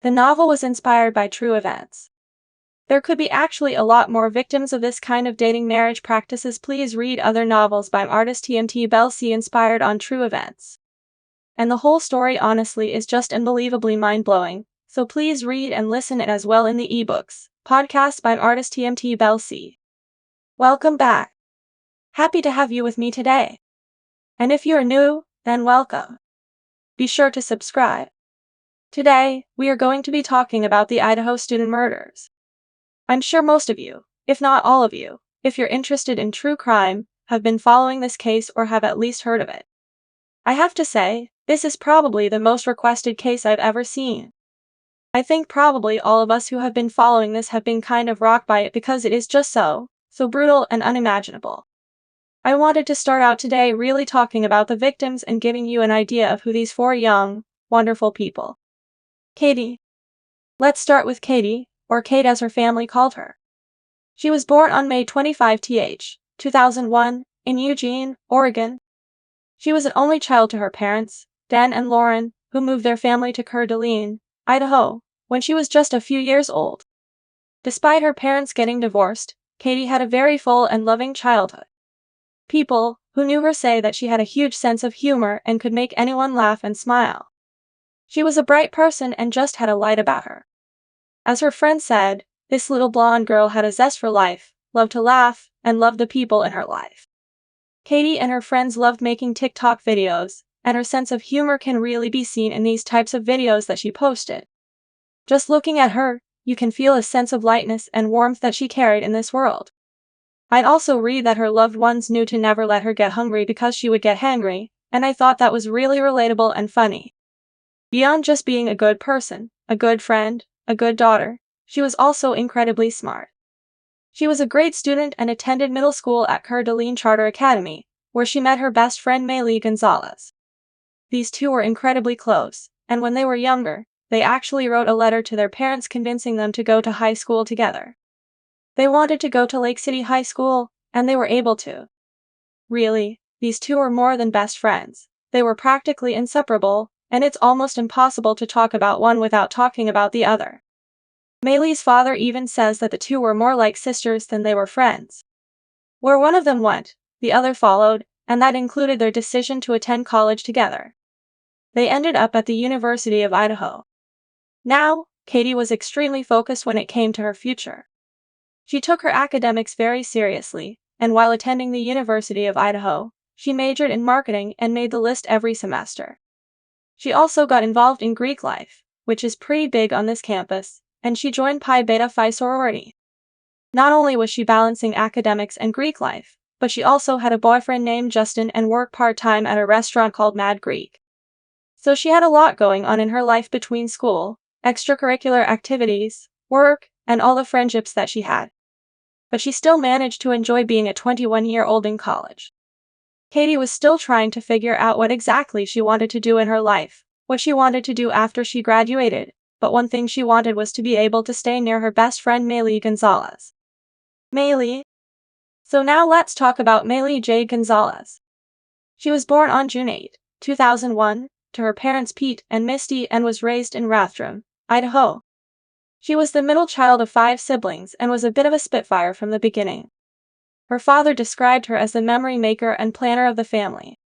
The novel was inspired by true events. There could be actually a lot more victims of this kind of dating marriage practices. Please read other novels by artist TMT Belsey inspired on true events. And the whole story honestly is just unbelievably mind-blowing, so please read and listen it as well in the ebooks. Podcast by artist TMT Belsey. Welcome back. Happy to have you with me today. And if you're new, then welcome. Be sure to subscribe. Today, we are going to be talking about the Idaho student murders. I'm sure most of you, if not all of you, if you're interested in true crime, have been following this case or have at least heard of it. I have to say, this is probably the most requested case I've ever seen. I think probably all of us who have been following this have been kind of rocked by it because it is just so brutal and unimaginable. I wanted to start out today really talking about the victims and giving you an idea of who these four young, wonderful people. Katie. Let's start with Katie, or Kate as her family called her. She was born on May 25, 2001, in Eugene, Oregon. She was an only child to her parents, Dan and Lauren, who moved their family to Coeur d'Alene, Idaho, when she was just a few years old. Despite her parents getting divorced, Katie had a very full and loving childhood. People who knew her say that she had a huge sense of humor and could make anyone laugh and smile. She was a bright person and just had a light about her. As her friend said, this little blonde girl had a zest for life, loved to laugh, and loved the people in her life. Katie and her friends loved making TikTok videos, and her sense of humor can really be seen in these types of videos that she posted. Just looking at her, you can feel a sense of lightness and warmth that she carried in this world. I'd also read that her loved ones knew to never let her get hungry because she would get hangry, and I thought that was really relatable and funny. Beyond just being a good person, a good friend, a good daughter, she was also incredibly smart. She was a great student and attended middle school at Coeur d'Alene Charter Academy, where she met her best friend Maylee Gonzalez. These two were incredibly close, and when they were younger, they actually wrote a letter to their parents convincing them to go to high school together. They wanted to go to Lake City High School, and they were able to. Really, these two were more than best friends. They were practically inseparable, and it's almost impossible to talk about one without talking about the other. Maylee's father even says that the two were more like sisters than they were friends. Where one of them went, the other followed, and that included their decision to attend college together. They ended up at the University of Idaho. Now, Katie was extremely focused when it came to her future. She took her academics very seriously, and while attending the University of Idaho, she majored in marketing and made the list every semester. She also got involved in Greek life, which is pretty big on this campus, and she joined Pi Beta Phi sorority. Not only was she balancing academics and Greek life, but she also had a boyfriend named Justin and worked part-time at a restaurant called Mad Greek. So she had a lot going on in her life between school, extracurricular activities, work, and all the friendships that she had. But she still managed to enjoy being a 21-year-old in college. Katie was still trying to figure out what exactly she wanted to do in her life, what she wanted to do after she graduated, but one thing she wanted was to be able to stay near her best friend Maylee Gonzalez. Maylee. So now let's talk about Maylee J. Gonzalez. She was born on June 8, 2001, to her parents Pete and Misty and was raised in Rathdrum, Idaho. She was the middle child of 5 siblings and was a bit of a spitfire from the beginning. Her father described her as the memory maker and planner of the family.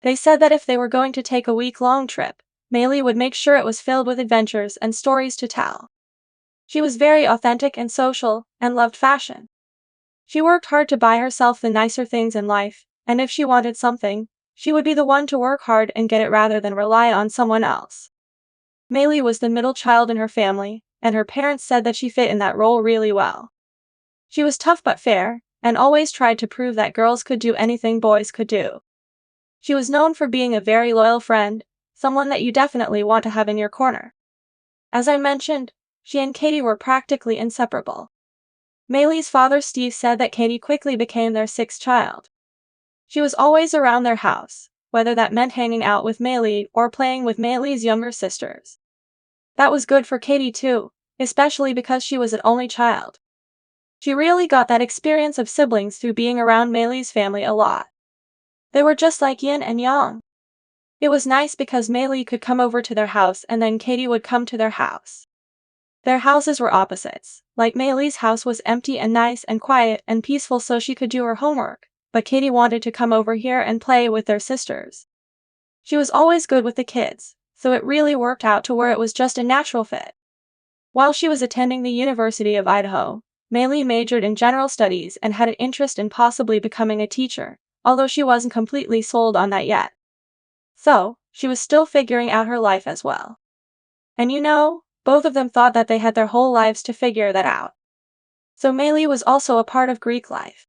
They said that if they were going to take a week-long trip, Maylee would make sure it was filled with adventures and stories to tell. She was very authentic and social, and loved fashion. She worked hard to buy herself the nicer things in life, and if she wanted something, she would be the one to work hard and get it rather than rely on someone else. Maylee was the middle child in her family, and her parents said that she fit in that role really well. She was tough but fair, and always tried to prove that girls could do anything boys could do. She was known for being a very loyal friend, someone that you definitely want to have in your corner. As I mentioned, she and Katie were practically inseparable. Maylee's father Steve said that Katie quickly became their 6th child. She was always around their house, whether that meant hanging out with Maylee or playing with Maylee's younger sisters. That was good for Katie too, especially because she was an only child. She really got that experience of siblings through being around Maylee's family a lot. They were just like yin and yang. It was nice because Maylee could come over to their house and then Katie would come to their house. Their houses were opposites. Like Maylee's house was empty and nice and quiet and peaceful so she could do her homework, but Katie wanted to come over here and play with their sisters. She was always good with the kids, so it really worked out to where it was just a natural fit. While she was attending the University of Idaho, Maylee majored in general studies and had an interest in possibly becoming a teacher, although she wasn't completely sold on that yet. So, she was still figuring out her life as well. And both of them thought that they had their whole lives to figure that out. So Maylee was also a part of Greek life.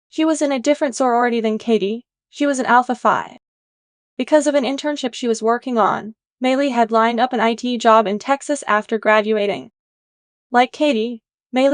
She was in a different sorority than Katie. She was an Alpha Phi. Because of an internship she was working on, Maylee had lined up an IT job in Texas after graduating. Like Katie, Maylee